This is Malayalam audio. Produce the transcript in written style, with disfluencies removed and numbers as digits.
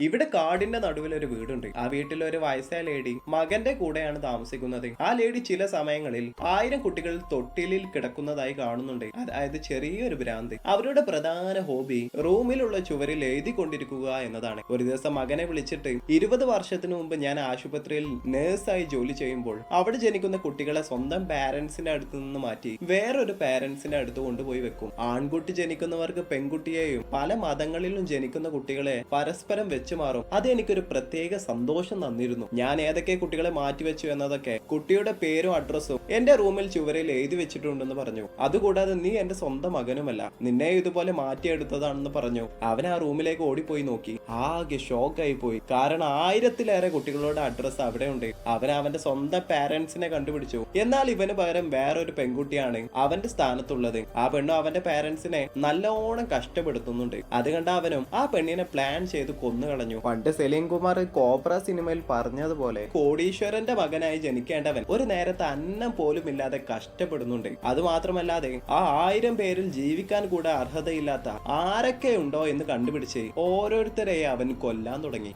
ഇവിടെ കാടിന്റെ നടുവിൽ ഒരു വീടുണ്ട്. ആ വീട്ടിൽ ഒരു വയസ്സായ ലേഡി മകന്റെ കൂടെയാണ് താമസിക്കുന്നത്. ആ ലേഡി ചില സമയങ്ങളിൽ 1000 കുട്ടികൾ തൊട്ടിലിൽ കിടക്കുന്നതായി കാണുന്നുണ്ട്. അതായത് ചെറിയൊരു ഭ്രാന്ത്. അവരുടെ പ്രധാന ഹോബി റൂമിലുള്ള ചുവരിൽ എഴുതിക്കൊണ്ടിരിക്കുക എന്നതാണ്. ഒരു ദിവസം മകനെ വിളിച്ചിട്ട് 20 വർഷത്തിനു മുമ്പ് ഞാൻ ആശുപത്രിയിൽ നേഴ്സായി ജോലി ചെയ്യുമ്പോൾ അവിടെ ജനിക്കുന്ന കുട്ടികളെ സ്വന്തം പാരന്റ്സിന്റെ അടുത്ത് നിന്ന് മാറ്റി വേറൊരു പാരന്റ്സിന്റെ അടുത്ത് കൊണ്ടുപോയി വെക്കും. ആൺകുട്ടി ജനിക്കുന്നവർക്ക് പെൺകുട്ടിയെയും പല മതങ്ങളിലും ജനിക്കുന്ന കുട്ടികളെ പരസ്പരം വെച്ച് മാറും. അത് എനിക്കൊരു പ്രത്യേക സന്തോഷം തന്നിരുന്നു. ഞാൻ ഏതൊക്കെ കുട്ടികളെ മാറ്റിവെച്ചു എന്നതൊക്കെ കുട്ടിയുടെ പേരും അഡ്രസ്സും എന്റെ റൂമിൽ ചുവരിൽ എഴുതി വെച്ചിട്ടുണ്ടെന്ന് പറഞ്ഞു. അതുകൂടാതെ നീ എന്റെ സ്വന്തം മകനുമല്ല, നിന്നെ ഇതുപോലെ മാറ്റിയെടുത്തതാണെന്ന് പറഞ്ഞു. അവൻ ആ റൂമിലേക്ക് ഓടിപ്പോയി നോക്കി. ആകെ ഷോക്കായി പോയി. കാരണം 1000-ലേറെ കുട്ടികളുടെ അഡ്രസ്സ് അവിടെ ഉണ്ട്. അവൻ അവന്റെ സ്വന്തം പാരന്റ്സിനെ കണ്ടുപിടിച്ചു. എന്നാൽ ഇവന് പകരം വേറൊരു പെൺകുട്ടിയാണ് അവന്റെ സ്ഥാനത്തുള്ളത്. ആ പെണ്ണും അവന്റെ പാരന്റ്സിനെ നല്ലോണം കഷ്ടപ്പെടുത്തുന്നുണ്ട്. അത് കണ്ട അവനും ആ പെണ്ണിനെ പ്ലാൻ ചെയ്ത് കൊന്നുകളഞ്ഞു. പണ്ട് സലീം കുമാർ കോബ്ര സിനിമയിൽ പറഞ്ഞതുപോലെ കോടീശ്വരന്റെ മകനായി ജനിക്കേണ്ടവൻ ഒരു നേരത്തെ അന്നം പോലും ഇല്ലാതെ കഷ്ടപ്പെടുന്നുണ്ട്. അത് മാത്രമല്ലാതെ ആ 1000 പേരിൽ ജീവിക്കാൻ കൂടെ അർഹതയില്ലാത്ത ആരൊക്കെ ഉണ്ടോ എന്ന് കണ്ടുപിടിച്ച് ഓരോരുത്തരെയും അവൻ കൊല്ലാൻ തുടങ്ങി.